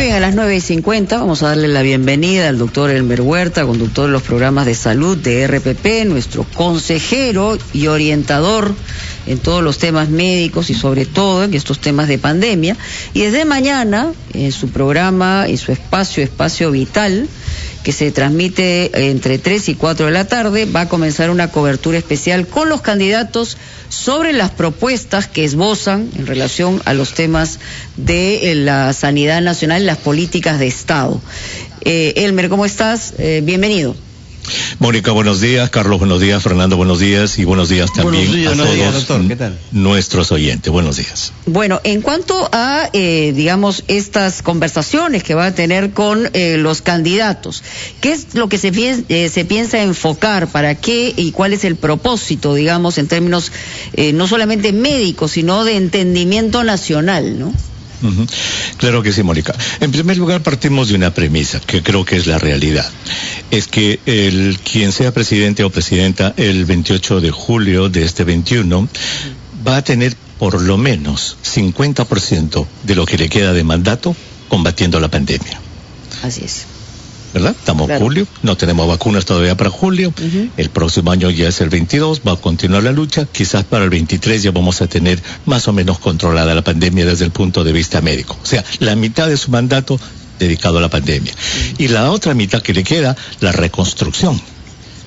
bien, a las 9:50 vamos a darle la bienvenida al doctor Elmer Huerta, conductor de los programas de salud de RPP, nuestro consejero y orientador en todos los temas médicos y sobre todo en estos temas de pandemia. Y desde mañana, en su programa y su Espacio Vital, que se transmite entre 3 y 4 de la tarde, va a comenzar una cobertura especial con los candidatos sobre las propuestas que esbozan en relación a los temas de la sanidad nacional y las políticas de Estado. Elmer, ¿cómo estás? Bienvenido. Mónica, buenos días. Carlos, buenos días. Fernando, buenos días. Y buenos días también a todos doctor. ¿Qué tal? Nuestros oyentes. Buenos días. Bueno, en cuanto a, estas conversaciones que va a tener con los candidatos, ¿qué es lo que se piensa enfocar? ¿Para qué? ¿Y cuál es el propósito, digamos, en términos no solamente médicos, sino de entendimiento nacional, ¿no? Claro que sí, Mónica. En primer lugar, partimos de una premisa, que creo que es la realidad. Es que quien sea presidente o presidenta el 28 de julio de este 21 va a tener por lo menos 50% de lo que le queda de mandato combatiendo la pandemia. Así es. ¿Verdad? Estamos en julio, no tenemos vacunas todavía para julio, el próximo año ya es el 22, va a continuar la lucha, quizás para el 23 ya vamos a tener más o menos controlada la pandemia desde el punto de vista médico. O sea, la mitad de su mandato dedicado a la pandemia. Y la otra mitad que le queda, la reconstrucción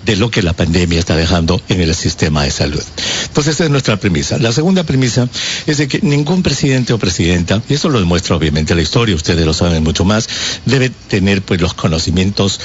de lo que la pandemia está dejando en el sistema de salud. Entonces, esa es nuestra premisa. La segunda premisa es de que ningún presidente o presidenta, y eso lo demuestra obviamente la historia, ustedes lo saben mucho más, debe tener pues los conocimientos,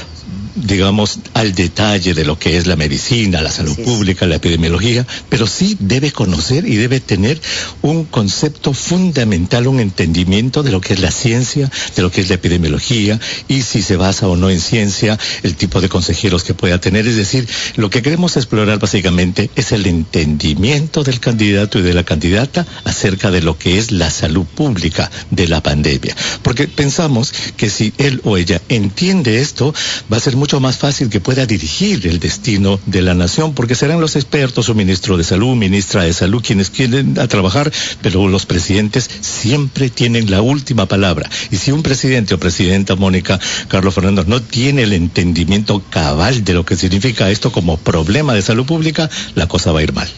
digamos, al detalle de lo que es la medicina, la salud pública, la epidemiología, pero sí debe conocer y debe tener un concepto fundamental, un entendimiento de lo que es la ciencia, de lo que es la epidemiología, y si se basa o no en ciencia, el tipo de consejeros que pueda tener. Es decir, lo que queremos explorar básicamente es el entendimiento del candidato y de la candidata acerca de lo que es la salud pública de la pandemia. Porque pensamos que si él o ella entiende esto, va a ser mucho más fácil que pueda dirigir el destino de la nación, porque serán los expertos, o ministro de salud, ministra de salud, quienes quieren a trabajar, pero los presidentes siempre tienen la última palabra. Y si un presidente o presidenta, Mónica, Carlos, Fernando, no tiene el entendimiento cabal de lo que significa esto como problema de salud pública, la cosa va a ir mal.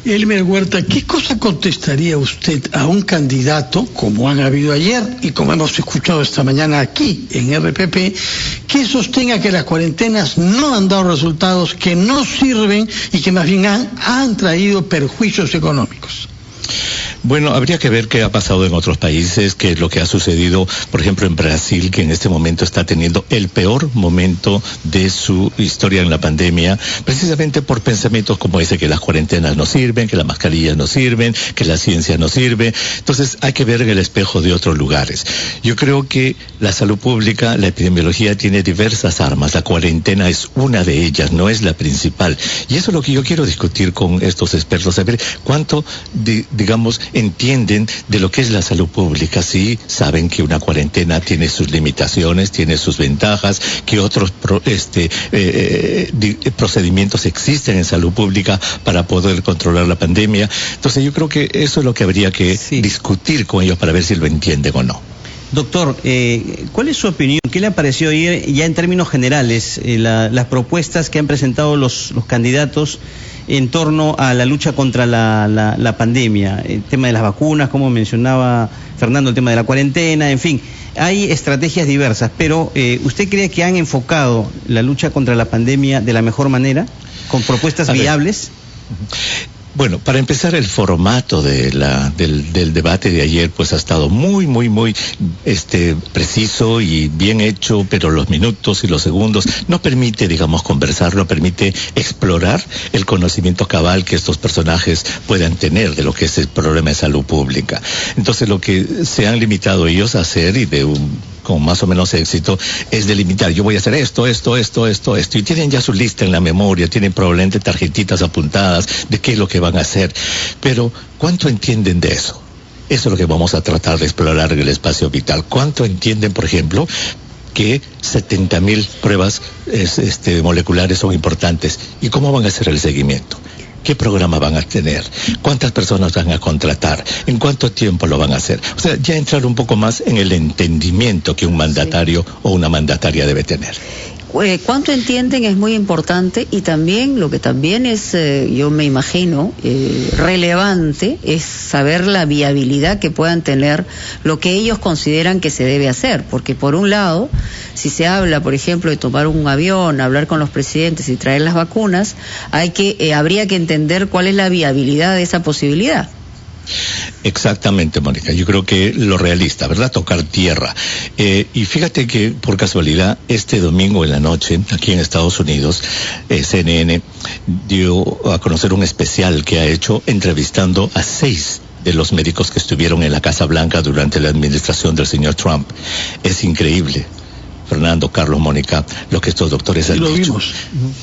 Elmer Huerta, ¿qué cosa contestaría usted a un candidato, como han habido ayer y como hemos escuchado esta mañana aquí en RPP, que sostenga que las cuarentenas no han dado resultados, que no sirven y que más bien han traído perjuicios económicos? Bueno, habría que ver qué ha pasado en otros países, qué es lo que ha sucedido, por ejemplo, en Brasil, que en este momento está teniendo el peor momento de su historia en la pandemia, precisamente por pensamientos como ese, que las cuarentenas no sirven, que las mascarillas no sirven, que la ciencia no sirve. Entonces, hay que ver en el espejo de otros lugares. Yo creo que la salud pública, la epidemiología tiene diversas armas. La cuarentena es una de ellas, no es la principal. Y eso es lo que yo quiero discutir con estos expertos, saber cuánto, digamos, entienden de lo que es la salud pública. Sí, saben que una cuarentena tiene sus limitaciones, tiene sus ventajas, que otros procedimientos existen en salud pública para poder controlar la pandemia. Entonces yo creo que eso es lo que habría que discutir con ellos para ver si lo entienden o no. Doctor, ¿cuál es su opinión? ¿Qué le ha parecido ya en términos generales las propuestas que han presentado los candidatos en torno a la lucha contra la pandemia? El tema de las vacunas, como mencionaba Fernando, el tema de la cuarentena, en fin, hay estrategias diversas, pero ¿usted cree que han enfocado la lucha contra la pandemia de la mejor manera, con propuestas viables? Bueno, para empezar, el formato del debate de ayer pues ha estado muy preciso y bien hecho, pero los minutos y los segundos no permite, digamos, conversar, no permite explorar el conocimiento cabal que estos personajes puedan tener de lo que es el problema de salud pública. Entonces, lo que se han limitado ellos a hacer, y con más o menos éxito, es delimitar: yo voy a hacer esto, y tienen ya su lista en la memoria, tienen probablemente tarjetitas apuntadas de qué es lo que van a hacer, pero ¿cuánto entienden de eso? Eso es lo que vamos a tratar de explorar en el espacio vital. ¿Cuánto entienden, por ejemplo, que 70,000 pruebas moleculares son importantes? ¿Y cómo van a hacer el seguimiento? ¿Qué programa van a tener? ¿Cuántas personas van a contratar? ¿En cuánto tiempo lo van a hacer? O sea, ya entrar un poco más en el entendimiento que un mandatario o una mandataria debe tener. Cuánto entienden es muy importante, y también lo que también es, yo me imagino, relevante, es saber la viabilidad que puedan tener lo que ellos consideran que se debe hacer, porque por un lado, si se habla, por ejemplo, de tomar un avión, hablar con los presidentes y traer las vacunas, habría que entender cuál es la viabilidad de esa posibilidad. Exactamente, Mónica. Yo creo que lo realista, ¿verdad? Tocar tierra. Y fíjate que, por casualidad, este domingo en la noche, aquí en Estados Unidos, CNN dio a conocer un especial que ha hecho entrevistando a 6 de los médicos que estuvieron en la Casa Blanca durante la administración del señor Trump. Es increíble, Fernando, Carlos, Mónica, lo que estos doctores han dicho. Vimos.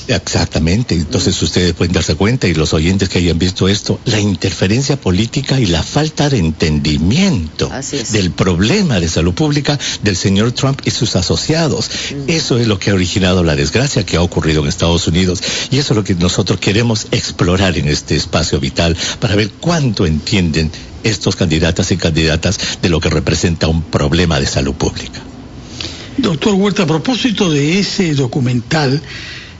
Exactamente. Entonces ustedes pueden darse cuenta, y los oyentes que hayan visto esto, la interferencia política y la falta de entendimiento del problema de salud pública del señor Trump y sus asociados. Eso es lo que ha originado la desgracia que ha ocurrido en Estados Unidos, y eso es lo que nosotros queremos explorar en este espacio vital, para ver cuánto entienden estos candidatas y candidatas de lo que representa un problema de salud pública. Doctor Huerta, a propósito de ese documental,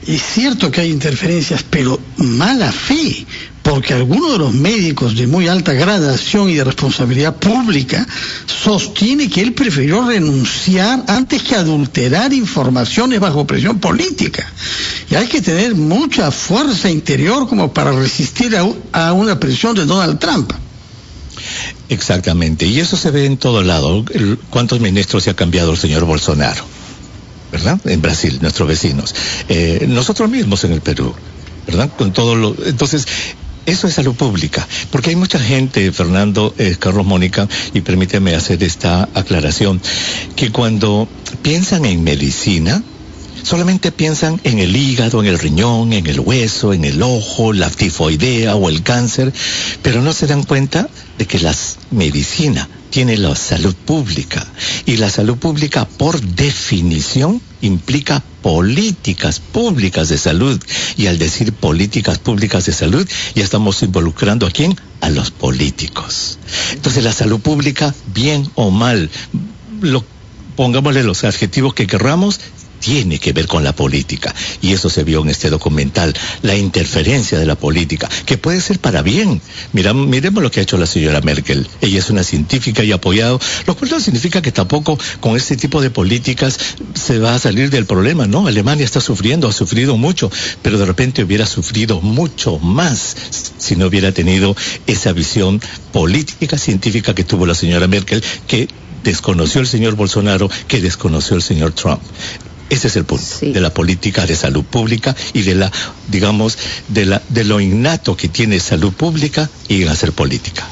es cierto que hay interferencias, pero mala fe, porque algunos de los médicos de muy alta gradación y de responsabilidad pública sostiene que él prefirió renunciar antes que adulterar informaciones bajo presión política. Y hay que tener mucha fuerza interior como para resistir a una presión de Donald Trump. Exactamente, y eso se ve en todo lado. ¿Cuántos ministros se ha cambiado el señor Bolsonaro? ¿Verdad? En Brasil, nuestros vecinos. Nosotros mismos en el Perú, ¿verdad? Entonces, eso es salud pública, porque hay mucha gente, Fernando, Carlos, Mónica, y permíteme hacer esta aclaración, que cuando piensan en medicina, solamente piensan en el hígado, en el riñón, en el hueso, en el ojo, la tifoidea o el cáncer, pero no se dan cuenta de que la medicina tiene la salud pública, y la salud pública, por definición, implica políticas públicas de salud, y al decir políticas públicas de salud, ya estamos involucrando ¿a quién? A los políticos. Entonces, la salud pública, bien o mal, pongámosle los adjetivos que querramos, tiene que ver con la política, y eso se vio en este documental, la interferencia de la política, que puede ser para bien. Miremos lo que ha hecho la señora Merkel. Ella es una científica y ha apoyado, lo cual no significa que tampoco con este tipo de políticas se va a salir del problema, ¿no? Alemania está sufriendo, ha sufrido mucho, pero de repente hubiera sufrido mucho más si no hubiera tenido esa visión política, científica que tuvo la señora Merkel, que desconoció el señor Bolsonaro, que desconoció el señor Trump. Ese es el punto, de la política de salud pública y de lo innato que tiene salud pública y en hacer política.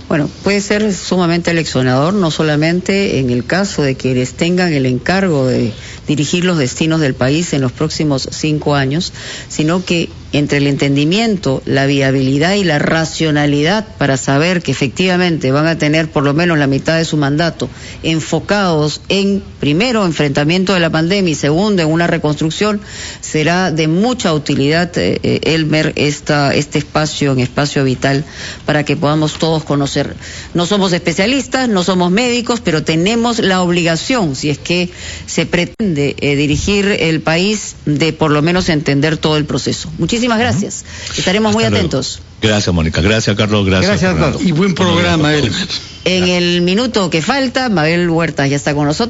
Bueno, puede ser sumamente leccionador, no solamente en el caso de quienes tengan el encargo de dirigir los destinos del país en los próximos 5 años, sino que entre el entendimiento, la viabilidad y la racionalidad para saber que efectivamente van a tener por lo menos la mitad de su mandato enfocados en, primero, enfrentamiento de la pandemia, y segundo, en una reconstrucción, será de mucha utilidad, Elmer, este espacio vital, para que podamos todos conocer. No somos especialistas, no somos médicos, pero tenemos la obligación, si es que se pretende dirigir el país, de por lo menos entender todo el proceso. Muchísimas gracias. Estaremos muy atentos. Gracias, Mónica. Gracias, Carlos. Gracias, Carlos. Y buen programa, Elmer. En el minuto que falta, Mabel Huertas ya está con nosotros.